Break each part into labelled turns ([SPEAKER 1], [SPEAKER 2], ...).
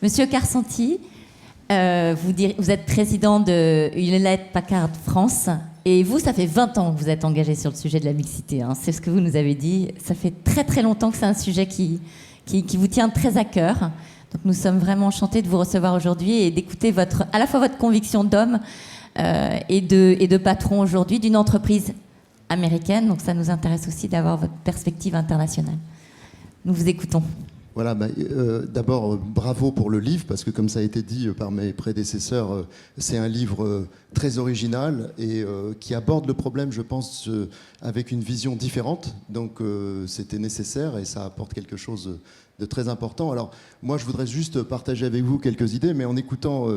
[SPEAKER 1] Monsieur Carsanti, vous êtes président de Hewlett-Packard France. Et vous, ça fait 20 ans que vous êtes engagé sur le sujet de la mixité. Hein. C'est ce que vous nous avez dit. Ça fait très très longtemps que c'est un sujet qui vous tient très à cœur. Donc nous sommes vraiment enchantés de vous recevoir aujourd'hui et d'écouter à la fois votre conviction d'homme et de patron aujourd'hui d'une entreprise américaine. Donc ça nous intéresse aussi d'avoir votre perspective internationale. Nous vous écoutons.
[SPEAKER 2] Voilà, d'abord, bravo pour le livre, parce que comme ça a été dit par mes prédécesseurs, c'est un livre très original et qui aborde le problème, je pense, avec une vision différente. Donc c'était nécessaire et ça apporte quelque chose de très important. Alors moi, je voudrais juste partager avec vous quelques idées, mais en écoutant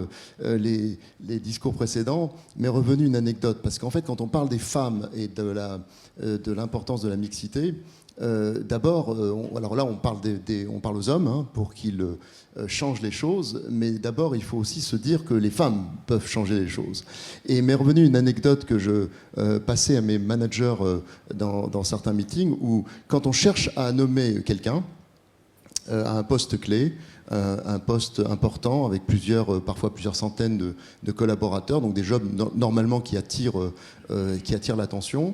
[SPEAKER 2] les discours précédents, m'est revenue une anecdote. Parce qu'en fait, quand on parle des femmes et de l'importance de la mixité, d'abord, alors là on parle aux hommes hein, pour qu'ils changent les choses, mais d'abord il faut aussi se dire que les femmes peuvent changer les choses. Et m'est revenue une anecdote que je passais à mes managers dans certains meetings, où quand on cherche à nommer quelqu'un à un poste clé, un poste important avec parfois plusieurs centaines de collaborateurs, donc des jobs normalement qui attirent l'attention.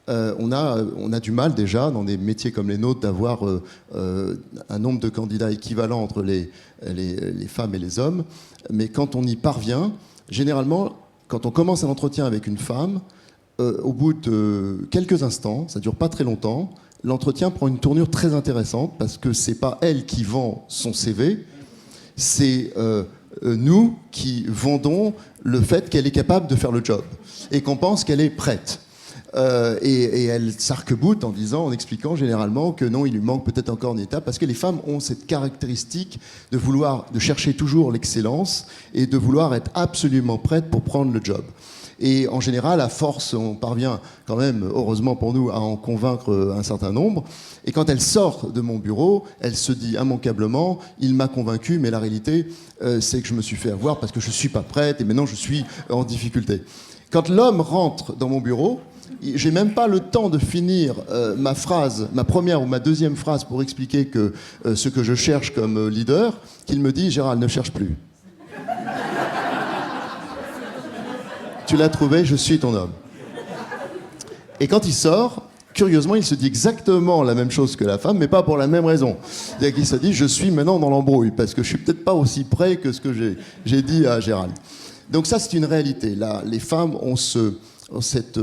[SPEAKER 2] On a du mal déjà dans des métiers comme les nôtres d'avoir un nombre de candidats équivalent entre les femmes et les hommes. Mais quand on y parvient, généralement, quand on commence un entretien avec une femme, au bout de quelques instants, ça ne dure pas très longtemps, l'entretien prend une tournure très intéressante parce que ce n'est pas elle qui vend son CV, c'est nous qui vendons le fait qu'elle est capable de faire le job et qu'on pense qu'elle est prête. Et elle s'arc-boute en expliquant généralement que non, il lui manque peut-être encore une étape, parce que les femmes ont cette caractéristique de chercher toujours l'excellence et de vouloir être absolument prêtes pour prendre le job. Et en général, à force, on parvient quand même, heureusement pour nous, à en convaincre un certain nombre. Et quand elle sort de mon bureau, elle se dit immanquablement, il m'a convaincu, mais la réalité, c'est que je me suis fait avoir parce que je ne suis pas prête et maintenant je suis en difficulté. Quand l'homme rentre dans mon bureau, j'ai même pas le temps de finir ma première ou ma deuxième phrase pour expliquer que ce que je cherche comme leader, qu'il me dit « Gérald, ne cherche plus. Tu l'as trouvé, je suis ton homme. » Et quand il sort, curieusement, il se dit exactement la même chose que la femme, mais pas pour la même raison. C'est-à-dire qu'il se dit « Je suis maintenant dans l'embrouille, parce que je suis peut-être pas aussi prêt que ce que j'ai dit à Gérald. » Donc ça, c'est une réalité. Là, les femmes ont cette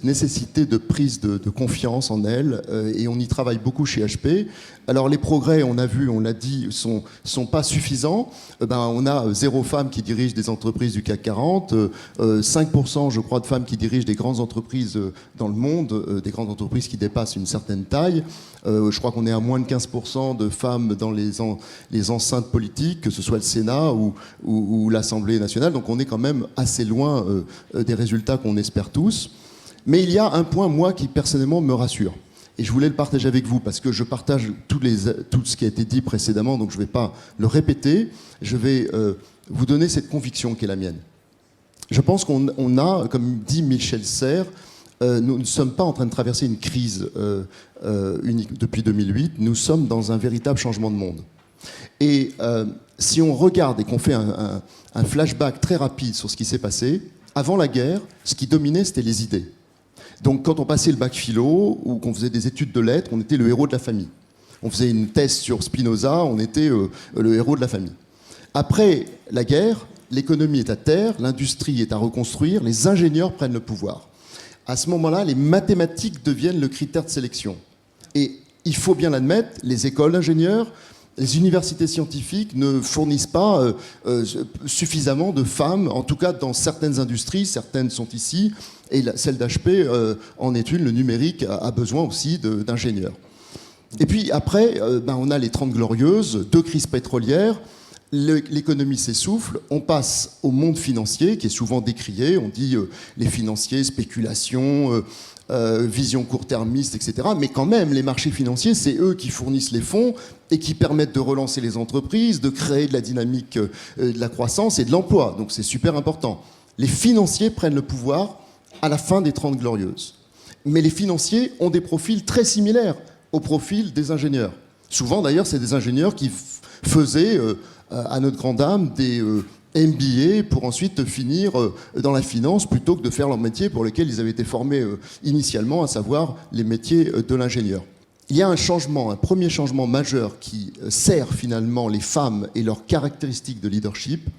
[SPEAKER 2] nécessité de prise de confiance en elles, et on y travaille beaucoup chez HP. Alors les progrès, on a vu, on l'a dit, sont pas suffisants. On a 0 femmes qui dirigent des entreprises du CAC 40, 5% je crois de femmes qui dirigent des grandes entreprises dans le monde, des grandes entreprises qui dépassent une certaine taille. Je crois qu'on est à moins de 15% de femmes dans les enceintes politiques, que ce soit le Sénat ou l'Assemblée nationale. Donc on est quand même assez loin des résultats qu'on espère tous. Mais il y a un point, moi, qui personnellement me rassure. Et je voulais le partager avec vous, parce que je partage tout ce qui a été dit précédemment, donc je ne vais pas le répéter. Je vais vous donner cette conviction qui est la mienne. Je pense qu'on a, comme dit Michel Serres, nous ne sommes pas en train de traverser une crise unique depuis 2008, nous sommes dans un véritable changement de monde. Et si on regarde et qu'on fait un flashback très rapide sur ce qui s'est passé, avant la guerre, ce qui dominait, c'était les idées. Donc quand on passait le bac philo ou qu'on faisait des études de lettres, on était le héros de la famille. On faisait une thèse sur Spinoza, on était le héros de la famille. Après la guerre, l'économie est à terre, l'industrie est à reconstruire, les ingénieurs prennent le pouvoir. À ce moment-là, les mathématiques deviennent le critère de sélection. Et il faut bien l'admettre, les écoles d'ingénieurs, les universités scientifiques ne fournissent pas suffisamment de femmes, en tout cas dans certaines industries, certaines sont ici, et celle d'HP en est une, le numérique a besoin aussi d'ingénieurs. Et puis après, on a les 30 glorieuses, 2 crises pétrolières, l'économie s'essouffle, on passe au monde financier qui est souvent décrié, on dit les financiers, spéculation, vision court-termiste, etc. Mais quand même, les marchés financiers, c'est eux qui fournissent les fonds et qui permettent de relancer les entreprises, de créer de la dynamique, de la croissance et de l'emploi. Donc c'est super important. Les financiers prennent le pouvoir à la fin des 30 glorieuses. Mais les financiers ont des profils très similaires au profil des ingénieurs. Souvent, d'ailleurs, c'est des ingénieurs qui faisaient, à notre grande dame, des MBA pour ensuite finir dans la finance plutôt que de faire leur métier pour lequel ils avaient été formés initialement, à savoir les métiers de l'ingénieur. Il y a un changement, un premier changement majeur qui sert finalement les femmes et leurs caractéristiques de leadership,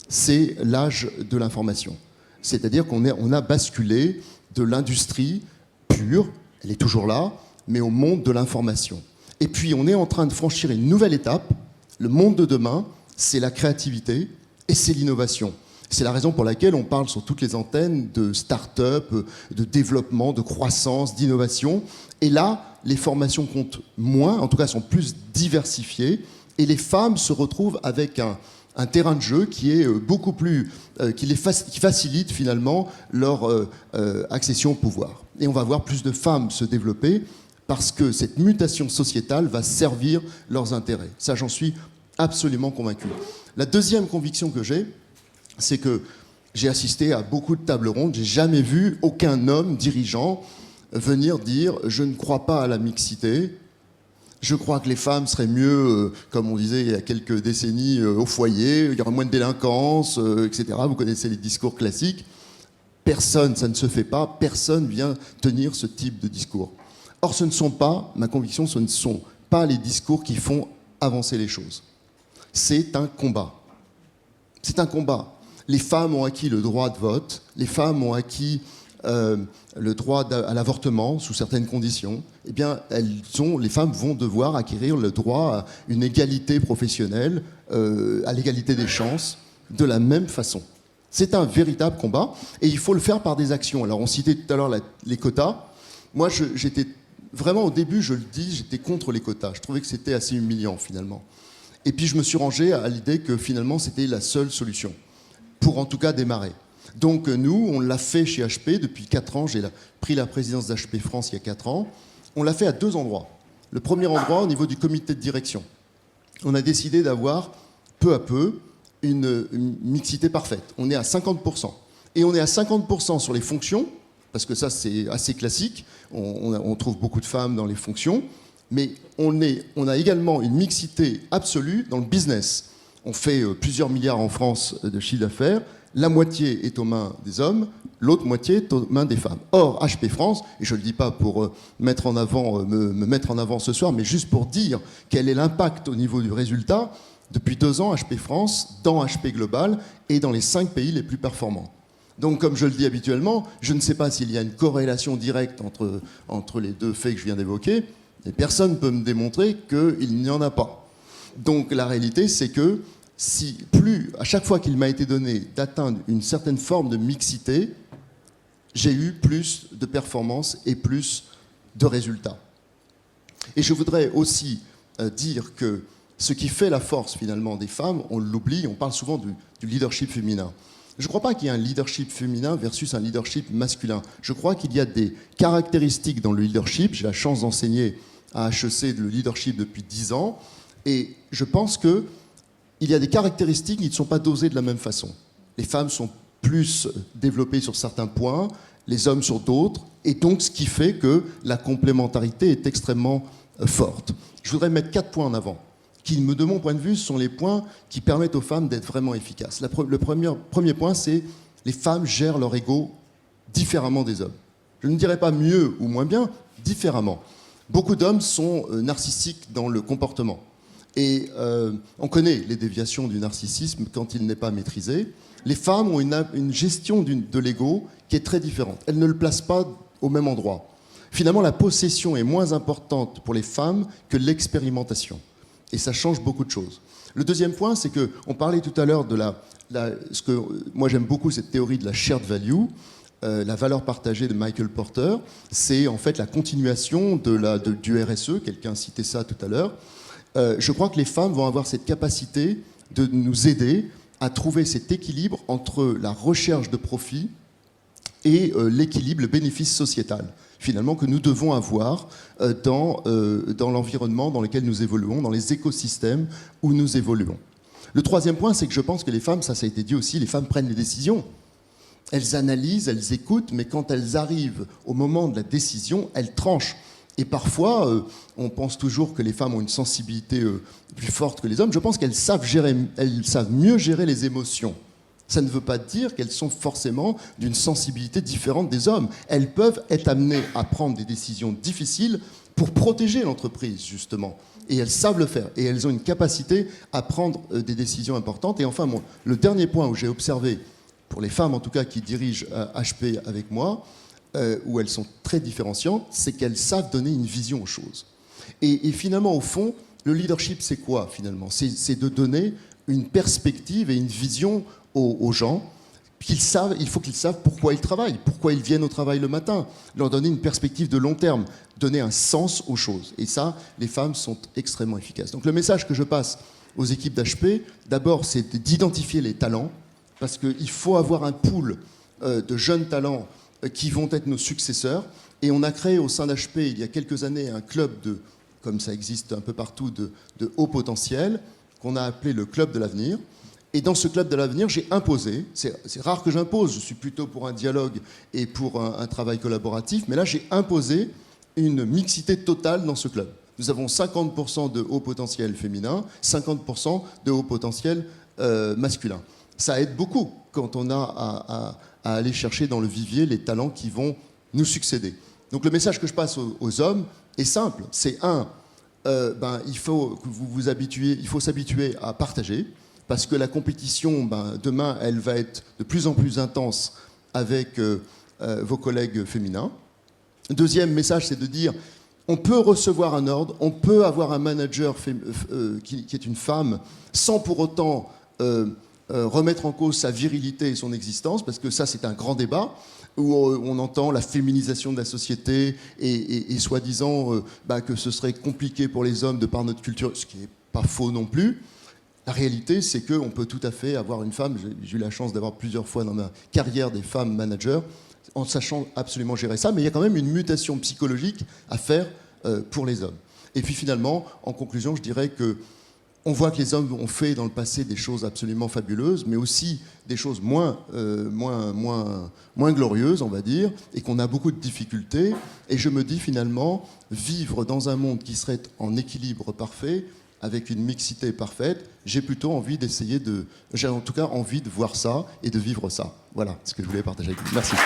[SPEAKER 2] c'est l'âge de l'information. C'est-à-dire qu'on a basculé de l'industrie pure, elle est toujours là, mais au monde de l'information. Et puis on est en train de franchir une nouvelle étape. Le monde de demain, c'est la créativité et c'est l'innovation. C'est la raison pour laquelle on parle sur toutes les antennes de start-up, de développement, de croissance, d'innovation. Et là, les formations comptent moins, en tout cas sont plus diversifiées, et les femmes se retrouvent avec un terrain de jeu qui est beaucoup plus, qui facilite finalement leur accession au pouvoir. Et on va voir plus de femmes se développer parce que cette mutation sociétale va servir leurs intérêts. Ça, j'en suis absolument convaincu. La deuxième conviction que j'ai, c'est que j'ai assisté à beaucoup de tables rondes, j'ai jamais vu aucun homme dirigeant venir dire « je ne crois pas à la mixité ». Je crois que les femmes seraient mieux, comme on disait il y a quelques décennies, au foyer, il y aurait moins de délinquance, etc. Vous connaissez les discours classiques. Personne, ça ne se fait pas, personne vient tenir ce type de discours. Or, ce ne sont pas, ma conviction, ce ne sont pas les discours qui font avancer les choses. C'est un combat. C'est un combat. Les femmes ont acquis le droit de vote, les femmes ont acquis le droit à l'avortement sous certaines conditions. Eh bien, les femmes vont devoir acquérir le droit à une égalité professionnelle, à l'égalité des chances, de la même façon. C'est un véritable combat et il faut le faire par des actions. Alors, on citait tout à l'heure les quotas. Moi, j'étais vraiment, au début, je le dis, j'étais contre les quotas. Je trouvais que c'était assez humiliant, finalement. Et puis, je me suis rangé à l'idée que, finalement, c'était la seule solution, pour en tout cas démarrer. Donc, nous, on l'a fait chez HP depuis 4 ans. J'ai pris la présidence d'HP France il y a 4 ans. On l'a fait à 2 endroits. Le premier endroit, au niveau du comité de direction. On a décidé d'avoir, peu à peu, une mixité parfaite. On est à 50%. Et on est à 50% sur les fonctions, parce que ça, c'est assez classique. On trouve beaucoup de femmes dans les fonctions. Mais on a également une mixité absolue dans le business. On fait plusieurs milliards en France de chiffre d'affaires. La moitié est aux mains des hommes, l'autre moitié est aux mains des femmes. Or, HP France, et je ne le dis pas pour me mettre en avant ce soir, mais juste pour dire quel est l'impact au niveau du résultat, depuis 2 ans, HP France, dans HP Global, est dans les 5 pays les plus performants. Donc, comme je le dis habituellement, je ne sais pas s'il y a une corrélation directe entre les deux faits que je viens d'évoquer, et personne ne peut me démontrer qu'il n'y en a pas. Donc, la réalité, c'est que à chaque fois qu'il m'a été donné d'atteindre une certaine forme de mixité, j'ai eu plus de performances et plus de résultats. Et je voudrais aussi dire que ce qui fait la force finalement des femmes, on l'oublie, on parle souvent du leadership féminin. Je ne crois pas qu'il y ait un leadership féminin versus un leadership masculin. Je crois qu'il y a des caractéristiques dans le leadership. J'ai la chance d'enseigner à HEC le leadership depuis 10 ans. Et je pense qu'il y a des caractéristiques qui ne sont pas dosées de la même façon. Les femmes sont plus développées sur certains points, les hommes sur d'autres. Et donc, ce qui fait que la complémentarité est extrêmement forte. Je voudrais mettre 4 points en avant, qui, de mon point de vue, sont les points qui permettent aux femmes d'être vraiment efficaces. Le premier point, c'est les femmes gèrent leur ego différemment des hommes. Je ne dirais pas mieux ou moins bien, différemment. Beaucoup d'hommes sont narcissiques dans le comportement. Et on connaît les déviations du narcissisme quand il n'est pas maîtrisé. Les femmes ont une gestion de l'ego qui est très différente. Elles ne le placent pas au même endroit. Finalement, la possession est moins importante pour les femmes que l'expérimentation. Et ça change beaucoup de choses. Le deuxième point, c'est qu'on parlait tout à l'heure de moi j'aime beaucoup cette théorie de la shared value, la valeur partagée de Michael Porter. C'est en fait la continuation du RSE, quelqu'un citait ça tout à l'heure. Je crois que les femmes vont avoir cette capacité de nous aider à trouver cet équilibre entre la recherche de profit et l'équilibre, le bénéfice sociétal, finalement, que nous devons avoir dans l'environnement dans lequel nous évoluons, dans les écosystèmes où nous évoluons. Le troisième point, c'est que je pense que les femmes, ça a été dit aussi, les femmes prennent les décisions. Elles analysent, elles écoutent, mais quand elles arrivent au moment de la décision, elles tranchent. Et parfois, on pense toujours que les femmes ont une sensibilité plus forte que les hommes. Je pense qu'elles savent mieux gérer les émotions. Ça ne veut pas dire qu'elles sont forcément d'une sensibilité différente des hommes. Elles peuvent être amenées à prendre des décisions difficiles pour protéger l'entreprise, justement. Et elles savent le faire. Et elles ont une capacité à prendre des décisions importantes. Et enfin, le dernier point où j'ai observé, pour les femmes en tout cas qui dirigent HP avec moi, où elles sont très différenciantes, c'est qu'elles savent donner une vision aux choses. Et finalement, au fond, le leadership, c'est quoi finalement ? C'est de donner une perspective et une vision aux gens. Il faut qu'ils savent pourquoi ils travaillent, pourquoi ils viennent au travail le matin, leur donner une perspective de long terme, donner un sens aux choses. Et ça, les femmes sont extrêmement efficaces. Donc le message que je passe aux équipes d'HP, d'abord, c'est d'identifier les talents, parce qu'il faut avoir un pool de jeunes talents qui vont être nos successeurs. Et on a créé au sein d'HP, il y a quelques années, un club comme ça existe un peu partout, de haut potentiel, qu'on a appelé le Club de l'avenir. Et dans ce Club de l'avenir, j'ai imposé, c'est rare que j'impose, je suis plutôt pour un dialogue et pour un travail collaboratif, mais là j'ai imposé une mixité totale dans ce club. Nous avons 50% de haut potentiel féminin, 50% de haut potentiel masculin. Ça aide beaucoup quand on a à aller chercher dans le vivier les talents qui vont nous succéder. Donc le message que je passe aux hommes est simple, c'est il faut que il faut s'habituer à partager, parce que la compétition, demain, elle va être de plus en plus intense avec vos collègues féminins. Deuxième message, c'est de dire, on peut recevoir un ordre, on peut avoir un manager qui est une femme, sans pour autant remettre en cause sa virilité et son existence, parce que ça, c'est un grand débat, où on entend la féminisation de la société et soi-disant que ce serait compliqué pour les hommes de par notre culture, ce qui n'est pas faux non plus. La réalité, c'est qu'on peut tout à fait avoir une femme, j'ai eu la chance d'avoir plusieurs fois dans ma carrière des femmes managers, en sachant absolument gérer ça, mais il y a quand même une mutation psychologique à faire pour les hommes. Et puis finalement, en conclusion, je dirais que on voit que les hommes ont fait dans le passé des choses absolument fabuleuses, mais aussi des choses moins glorieuses, on va dire, et qu'on a beaucoup de difficultés. Et je me dis finalement, vivre dans un monde qui serait en équilibre parfait, avec une mixité parfaite, j'ai plutôt envie j'ai en tout cas envie de voir ça et de vivre ça. Voilà ce que je voulais partager avec vous. Merci.